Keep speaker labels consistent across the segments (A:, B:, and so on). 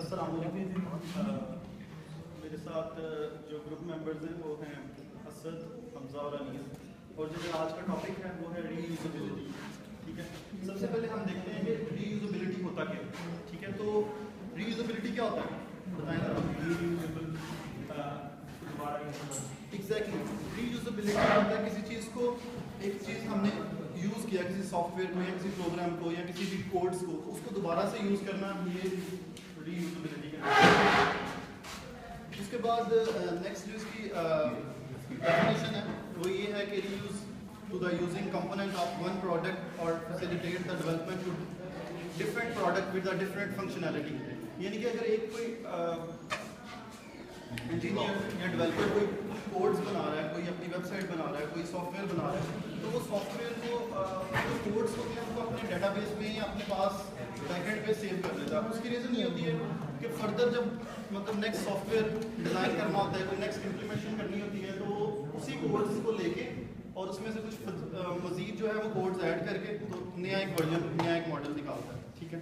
A: अस्सलाम वालेकुम। मेरे साथ जो ग्रुप मेंबर्स हैं वो हैं असद, हमजा और अनीस, और जो आज का टॉपिक है वो है रीयूजेबिलिटी। ठीक है, सबसे पहले हम देखते हैं कि रीयूजेबिलिटी होता क्या है। ठीक है, तो रीयूजेबिलिटी क्या होता है बताएं जरा। एग्जैक्टली, रीयूजेबिलिटी होता है किसी चीज़ को, एक चीज़ हमने यूज़ किया किसी सॉफ्टवेयर को या किसी प्रोग्राम को या किसी भी कोड्स को, उसको दोबारा से यूज़ करना, ये रीयूजेबिलिटी का। उसके बाद नेक्स्ट जो इसकी डेफिनेशन है वो ये है कि reuse to the using component of one product और facilitate the development to different product with the different functionality. यानी कि अगर एक कोई इंजीनियर या डेवलपर कोई कोड्स बना रहा है, कोई अपनी वेबसाइट बना रहा है, कोई सॉफ्टवेयर बना रहा है, तो वो सॉफ्टवेयर को जो कोड्स होते हैं उनको अपने डेटाबेस में या अपने पास बैकएंड पे सेव कर लेता है। उसकी रीज़न ये होती है कि फर्दर जब मतलब नेक्स्ट सॉफ्टवेयर डिज़ाइन करना होता है, कोई नेक्स्ट इम्प्लीमेंटेशन करनी होती है, तो वो उसी कोड्स को लेके और उसमें से कुछ मज़ीद जो है वो कोड्स ऐड करके तो नया एक वर्जन, नया एक मॉडल निकालता है। ठीक है,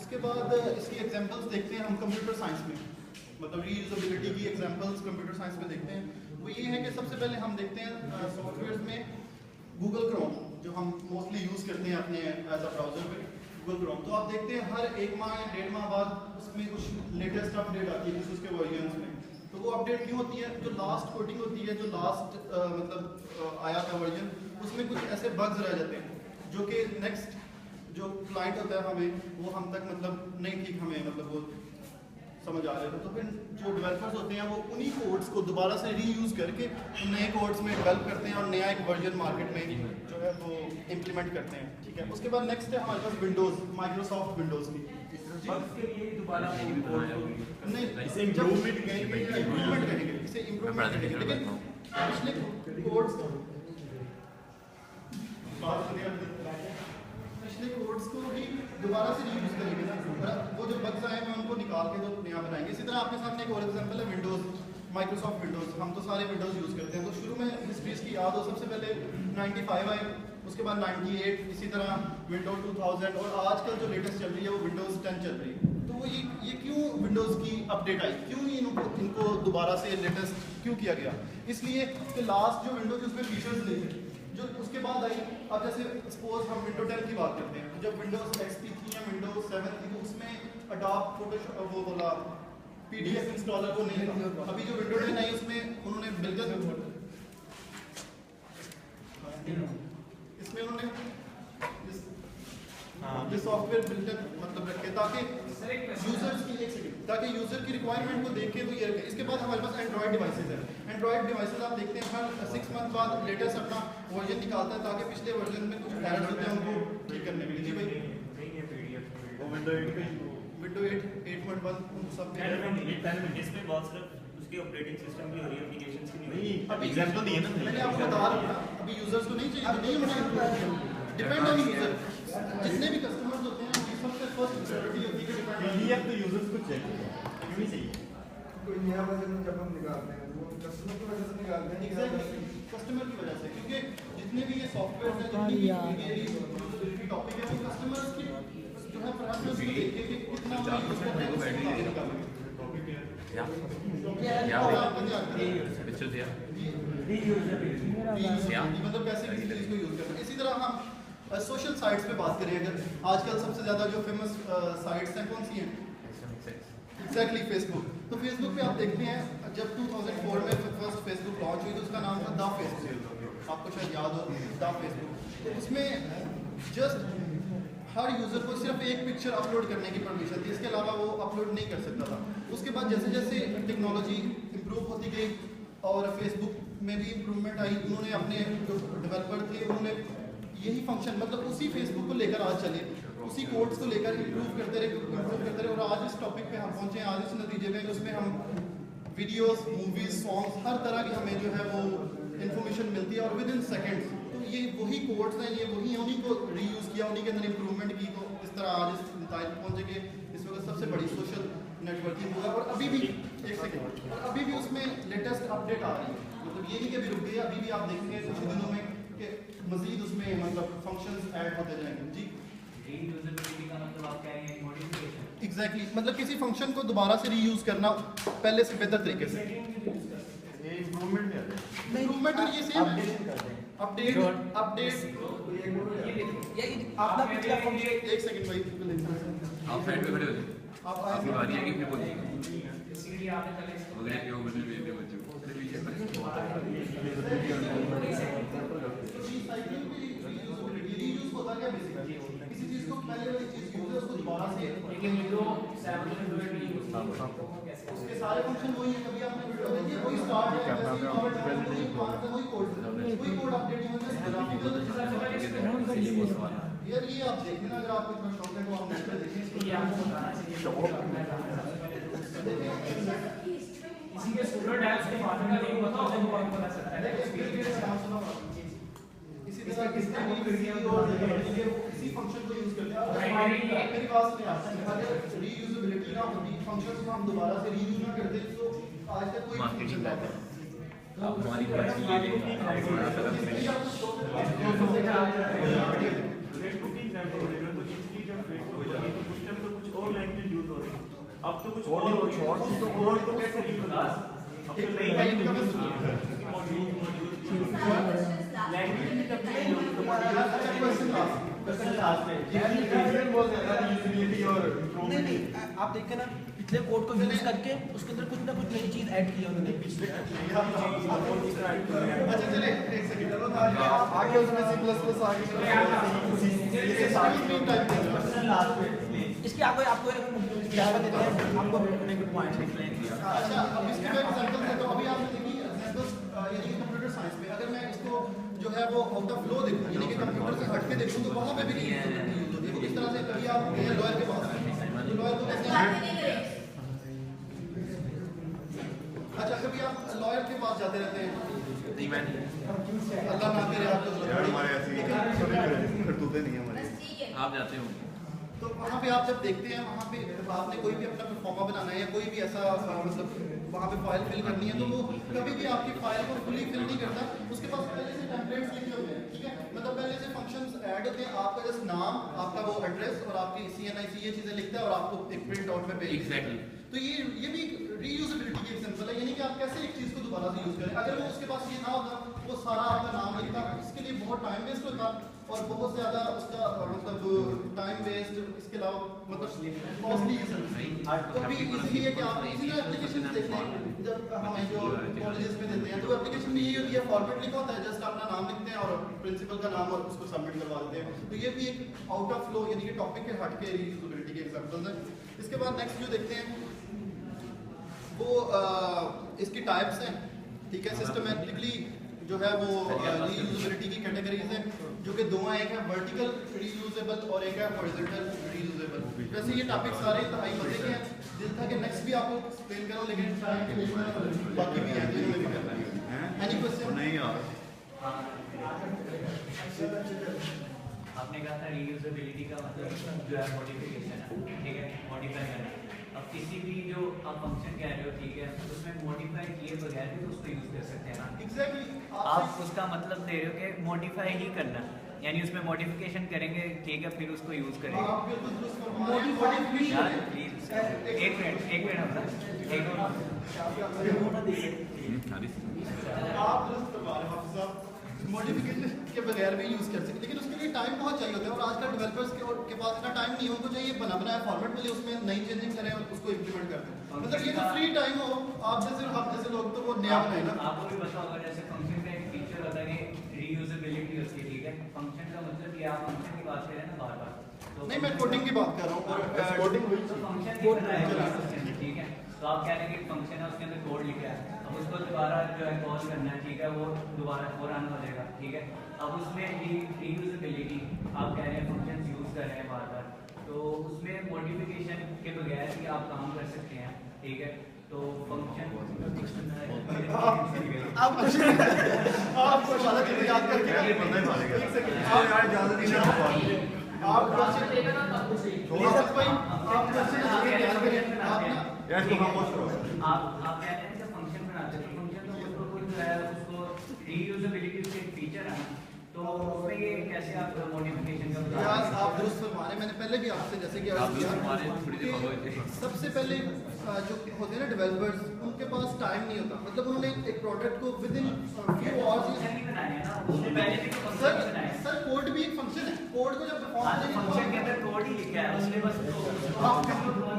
A: उसके बाद इसकी एग्जांपल्स देखते हैं हम कंप्यूटर साइंस में, मतलब रीयूजेबिलिटी की एग्जांपल्स कंप्यूटर साइंस में देखते हैं। वो ये है कि सबसे पहले हम देखते हैं सॉफ्टवेयर में गूगल क्रोम, जो हम मोस्टली यूज़ करते हैं अपने एज अ ब्राउज़र पे, गूगल क्रोम। तो आप देखते हैं हर 1 माह या 1.5 माह बाद उसमें कुछ लेटेस्ट अपडेट आती है किसी उसके वर्जन्स में। तो वो अपडेट क्यों होती है? जो लास्ट कोडिंग होती है, जो लास्ट आया था वर्जन, उसमें कुछ ऐसे बग्स रह जाते हैं जो कि नेक्स्ट जो क्लाइंट होता है हमें वो हम तक मतलब नहीं ठीक हमें मतलब वो समझ आ रहे थे। तो फिर जो डेवलपर्स होते हैं वो उन्हीं कोड्स को दोबारा से रीयूज़ करके नए कोड्स में डेवलप करते हैं और नया एक वर्जन मार्केट में जो है वो इम्प्लीमेंट करते हैं। ठीक है, उसके बाद नेक्स्ट है हमारे पास विंडोज़, माइक्रोसॉफ्ट विंडोज़ की। नहीं, इसे इम्प्रूवमेंट कहेंगे, इसे इम्प्रूवमेंट कहेंगे, लेकिन पिछले कोड्स को भी दोबारा से रीयूज करेंगे ना, वो जो बग्स आए हैं उनको निकाल के तो नया बनाएंगे। इसी तरह आपके सामने एक और एग्जांपल है विंडोज़, माइक्रोसॉफ्ट विंडोज़। हम तो सारे विंडोज़ यूज़ करते हैं, तो शुरू में हिस्ट्रीज की याद हो, सबसे पहले 95 आए, उसके बाद 98, इसी तरह विंडोज 2000 और आजकल जो लेटेस्ट चल रही है वो विंडोज़ 10 चल रही है। तो वो ये क्यों विंडोज़ की अपडेट आई, क्यों ही इनको दोबारा से लेटेस्ट क्यों किया गया? इसलिए कि लास्ट जो विंडोज़ उसमें फीचर्स नहीं थे जो उसके बाद आई। अब जैसे सपोज हम विंडो 10 की बात करते हैं, जब विंडोज XP थी या विंडोज 7 थी तो उसमें अडॉब फोटोशॉप वो बोला PDF इंस्टॉलर वो नहीं था। अभी जो विंडो 10 आई उसमें उन्होंने बिल्कुल इसमें उन्होंने ये सॉफ्टवेयर बिल्कुल मतलब रखे ताकि यूजर की रिक्वायरमेंट को देखे तो ये रखे। इसके बाद हमारे पास एंड्रॉइड डिवाइसेज है। एंड्रॉइड डिवाइसेज आप देखते हैं हर 6 मंथ बाद लेटेस्ट अपना वर्जन निकालता है ताकि पिछले वर्जन में कुछ एरर्स होते हैं उनको ठीक करने के लिए। जी भाई, वो विंडो 8.1 सब
B: इसमें बहुत सिर्फ उसकी ऑपरेटिंग सिस्टम की हो रही है, एप्लीकेशंस की नहीं हो रही।
A: अभी
B: एग्जांपल दिए ना
A: मैंने आपको बता रहा था, अभी यूजर्स को नहीं चाहिए, नहीं होना, डिपेंड ऑन यूजर। जितने भी कस्टमर्स होते हैं उनकी सबसे फर्स्ट प्रायोरिटी होती है कि डिपेंड
B: तो यूजर्स को चाहिए, क्यों नहीं चाहिए?
C: कोई नया वर्जन जब हम निकालते हैं वो कस्टमर की वजह से निकालते हैं।
A: एग्जैक्टली, कस्टमर की वजह से, क्योंकि जितने भी ये सॉफ्टवेयर हैं जितनी भी यूजेबिलिटी टॉपिक है वो कस्टमर्स की जो है प्रेफरेंस को देख के कितना यूज करते हैं उसको निकालेंगे। मतलब कैसे किसी चीज़ को यूज करना। इसी तरह हम सोशल साइट्स पे बात करें, अगर आजकल सबसे ज़्यादा जो फेमस साइट्स हैं कौन सी हैं? Exactly Facebook. तो फेसबुक पे आप देखते हैं जब 2004 में फर्स्ट फेसबुक लॉन्च हुई तो उसका नाम था द फेसबुक, आपको शायद याद हो द फेसबुक। तो उसमें जस्ट हर यूज़र को सिर्फ एक पिक्चर अपलोड करने की परमिशन थी, इसके अलावा वो अपलोड नहीं कर सकता था। उसके बाद जैसे जैसे टेक्नोलॉजी इम्प्रूव होती गई और फेसबुक में भी इम्प्रूवमेंट आई, उन्होंने अपने जो डेवलपर थे उन्होंने यही फंक्शन मतलब उसी फेसबुक को लेकर आज चले, उसी कोड्स को लेकर इम्प्रूव करते रहे और आज इस टॉपिक पे हम पहुंचे हैं, आज इस नतीजे में उसमें हम वीडियोस, मूवीज, सॉन्ग्स, हर तरह की हमें जो है वो इन्फॉर्मेशन मिलती है और विद इन सेकेंड्स। तो ये वही कोड्स हैं, ये वही उन्हीं को रीयूज़ किया, उन्हीं के अंदर इम्प्रूवमेंट की, तो इस तरह आज इस नतीजे पर पहुंचे कि इस वक्त सबसे बड़ी सोशल नेटवर्किंग होगा। और अभी भी एक सेकेंड, और अभी भी उसमें लेटेस्ट अपडेट आ रही है, मतलब ये नहीं कि अभी रुक गई, अभी भी आप देखेंगे कुछ दिनों में कि मजीद उसमें मतलब फंक्शंस ऐड होते जाएंगे। जी,
D: रीयूजेबिलिटी का मतलब आप कह रहे हैं मॉडिफिकेशन?
A: एग्जैक्टली मतलब किसी फंक्शन को दोबारा से रीयूज करना पहले से बेहतर तरीके से।
C: ये इम्प्रूवमेंट है
A: इम्प्रूवमेंट और ये सेम है। अपडेट
D: आपका पिछला फंक्शन
A: एक सेकंड भाई
E: आप साइड पे खड़े हो जाओ।
A: आप
E: आपकी
A: आए
E: बारी है कि फिर बोलिए वगैरह क्यों बदल रहे हैं बच्चों को अरे पीछे
A: रीयूज होता क्या बेसिकली किसी चीज को पहले वाली चीज यूज है उसको दोबारा से उसके सारे फंक्शन वही है। कभी आपने वीडियो देखी कोई स्टार्ट है वही कोड अपडेट यार ये आप देखिए ना अगर आपको इतना शौक है तो आप नेट पे देखिए
D: इसी के स्टूडेंट है उसके बाद में नहीं बताओ तो बहुत पता चलता है
A: इसी तरह किसने भी वीडियो और इसी फंक्शन को यूज करते हैं। मेरी बात सुनिए अगर रीयूजेबिलिटी ना होती फंक्शंस को हम दोबारा से रीयूज ना करते तो आज तक कोई
E: मार्केटिंग
A: फंक्शन
E: करते हैं आप हमारी बात ये लेंगे
B: अब तो कुछ और तो कैसे यूज होगा अब तो नई लैंग्वेज
D: नहीं आप देखें ना पिछले कोड को यूज करके उसके अंदर कुछ ना कुछ नई चीज ऐड की है उन्होंने पिछले
A: अच्छा चले एक सेकंड
C: आगे उसमें C++ आगे
A: ये सारी स्क्रीन टाइप कर
D: इसके आगे आपको जावा देते हैं आपको अपने कुछ पॉइंट्स लिख लेंगे।
A: अच्छा अब इसके मैं एग्जांपल देता हूं। अभी आपने देखी एग्जांपल्स यानी कि कंप्यूटर साइंस में अगर मैं इसको जो है वो आउट ऑफ फ्लो देखूं यानी कि कंप्यूटर से हट के देखूं तो वहां पे भी नहीं यूज होती है। वो किस तरह से कभी आप लॉयर के पास हैं तो लॉयर को कैसे अच्छा कभी आप लॉयर के पास जाते रहते हैं
E: नहीं मैं
A: अल्लाह ना करे आपको
C: यार हमारे ऐसी करतूतें नहीं हमारी
E: आप जाते हो
A: तो वहाँ पे आप जब देखते हैं वहाँ पे आपने कोई भी अपना परफॉर्मा बनाना है या कोई भी ऐसा मतलब वहाँ पे फाइल फिल करनी है तो वो कभी भी आपकी फाइल को फुली फिल नहीं करता। उसके पास पहले से टेम्पलेट्स लिखे होते हैं ठीक है मतलब पहले से फंक्शंस ऐड होते हैं आपका जस्ट नाम आपका वो एड्रेस और आपकी CNIC ये चीज़ें लिखता है और आपको एक प्रिंट आउट में भेज
E: एग्जैक्टली
A: तो ये भी रीयूजेबिलिटी की एग्जांपल है यानी कि आप कैसे एक चीज़ को दोबारा से यूज़ करें। अगर वो उसके पास ये ना होता वो सारा आपका नाम लिखता इसके लिए बहुत टाइम वेस्ट होता और बहुत ज़्यादा उसका मतलब टाइम वेस्ट इसके अलावा मतलब कॉस्टली तो भी इसीलिए कि आप इसी तरह एप्लीकेशन देखते हैं जब हमें जो कॉलेजेस में देते हैं तो एप्लीकेशन में यही होती है फॉर्मेट लिखा होता है जस्ट अपना नाम लिखते हैं और प्रिंसिपल का नाम और उसको सबमिट करवा देते हैं। तो ये भी एक आउट ऑफ फ्लो यानी कि टॉपिक के हट के रीयूजेबिलिटी के एग्जांपल्स हैं। इसके बाद नेक्स्ट जो देखते हैं वो इसकी टाइप्स हैं ठीक है। सिस्टमैटिकली जो है वो रीयूजेबिलिटी की कैटेगरीज हैं जो कि दो हैं एक है वर्टिकल रीयूजेबल और एक है हॉरिजॉन्टल रीयूजेबल। वैसे ये टॉपिक सारे इंतहाई मजे के हैं दिल था कि नेक्स्ट भी आपको एक्सप्लेन करो लेकिन बाकी भी हैं जिन्होंने भी करना है। एनी क्वेश्चन
C: नहीं यार
F: आपने कहा था रीयूजेबिलिटी का मतलब जो है मॉडिफिकेशन है ठीक है मॉडिफाई करना। अब किसी भी जो आप फंक्शन कह रहे हो ठीक है उसमें मॉडिफाई किए बगैर भी उसको यूज कर सकते हैं ना।
A: एग्जैक्टली
F: आप उसका मतलब दे रहे हो कि मॉडिफाई ही करना यानी उसमें मॉडिफिकेशन करेंगे ठीक है फिर उसको यूज करेंगे।
A: आप बिल्कुल दुरुस्त फरमा रहे हैं।
F: यार प्लीज एक मिनट अपना
A: आप दुरुस्त फरमा रहे हैं हाफिज साहब मॉडिफिकेशन के बगैर भी यूज कर सकते लेकिन उसके लिए टाइम बहुत चाहिए होता है और आजकल डेवलपर्स के पास इतना टाइम नहीं है। उनको चाहिए बना बनाया फॉर्मेट मिले उसमें नई चेंजिंग करें और उसको इम्प्लीमेंट कर दें। मतलब ये तो फ्री टाइम हो आप जैसे लोग तो वो नया बनाए ना।
F: आपको भी पता होगा जैसे फंक्शन का एक फीचर होता है कि रीयूजेबिलिटी होती है ठीक है। फंक्शन का मतलब ये आप फंक्शन की बात करें ना बार बार तो
A: नहीं मैं कोडिंग की बात कर रहा हूँ और
C: कोडिंग हुई
F: तो फंक्शन की बनाया ठीक है तो आप कह रहे हैं कि फंक्शन है उसके अंदर कोड लिखा है अब उसको दोबारा जो है कॉल करना है ठीक है वो दोबारा और रन हो जाएगा ठीक है। अब उसमें रीयूजेबिलिटी आप कह रहे हैं फंक्शन यूज कर रहे हैं बार बार तो उसमें मॉडिफिकेशन के बगैर भी आप काम कर सकते हैं ठीक है। तो फंक्शन
A: आपको वाला चीज़ याद करके
C: ये बंदा ही मारेगा
A: एक सेकंड
C: आप यार ज्यादा नहीं
A: आप क्वेश्चन भाई आप क्वेश्चन आगे याद करें आप ना
C: यार इसको खामोश करो
F: आप कह रहे हैं कि फंक्शन बनाते हैं फंक्शन तो उसको कोई जो है उसको रीयूजेबिलिटी उसके एक फीचर है तो उसमें ये कैसे आप मॉडिफिकेशन का
A: यार आप दुरुस्त फरमा रहे हैं। मैंने पहले भी आपसे जैसे कि अर्ज
E: आप
A: किया
E: दुरुस्त फरमा रहे हैं, थोड़ी देर
A: कि
E: बाद होते।
A: सबसे पहले जो होते हैं ना डेवलपर्स, उनके पास टाइम नहीं होता। मतलब उन्होंने एक प्रोडक्ट को विद इन फ्यू आवर्स
F: नहीं बनाए हैं ना, उससे पहले भी तो
A: सर
F: फंक्शन बनाए हैं।
A: सर कोड भी एक फंक्शन है। कोड को जब
F: हाँ, तो
A: परफॉर्म
F: फंक्शन के अंदर कोड ही लिखा है, उसने बस तो उसको कॉल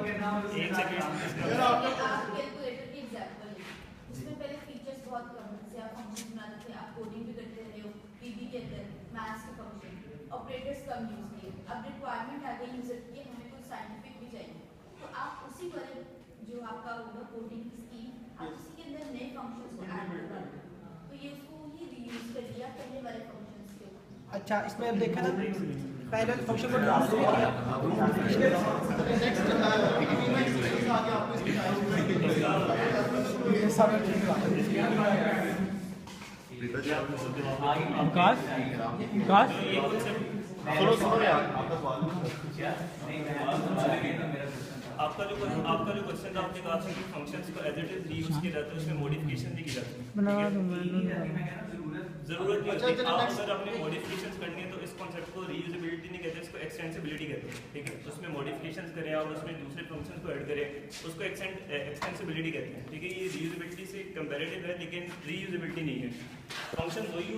F: करना और
B: एक सेकंड।
A: अगर
G: आप
A: आपका
G: कैलकुलेटर की एग्जांपल लें, जिसमें पहले फीचर्स बहुत कम थे, जैसे आप फंक्शन बनाते थे, आप कोडिंग भी करते रहे हो, पीबी के अंदर मैथ्स के फंक्शन, ऑपरेटर्स कम यूज किए। अब रिक्वायरमेंट आ गई यूजर की, हमें कुछ साइंटिफिक भी चाहिए, तो आप उसी पर जो आपका होगा कोडिंग की स्कीम, आप उसी के अंदर नए फंक्शंस को ऐड कर दो, तो ये उसको ही रीयूज कर दिया पहले वाले फंक्शंस के ऊपर।
D: अच्छा, इसमें अब देखा ना पहले फंक्शन को यूज किया
A: नेक्स्ट पीवी में एक्सपीरियंस आ गया आपको इसकी
D: ये सब ठीक बात है।
F: विकास
D: विकास
A: सुनो यार
B: आपका जो क्वेश्चन था, आपने कहा था कि फंक्शंस को एज इट इज रीयूज किया जाता है, उसमें मॉडिफिकेशन भी की जाती है। जरूरत नहीं
A: अच्छा,
B: होती।
A: चलो
B: आप
A: next-
B: अगर अपने मॉडिफिकेशंस करनी है तो इस कॉन्सेप्ट को रीयूजेबिलिटी नहीं कहते, इसको एक्सटेंसिबिलिटी कहते हैं। ठीक है, उसमें मॉडिफिकेशंस करें और उसमें दूसरे फंक्शंस को ऐड करें, उसको एक्सटेंसिबिलिटी कहते हैं। ठीक है, ये रीयूजेबिलिटी से कंपैरेटिव है लेकिन रीयूजेबिलिटी नहीं है। फंक्शन वही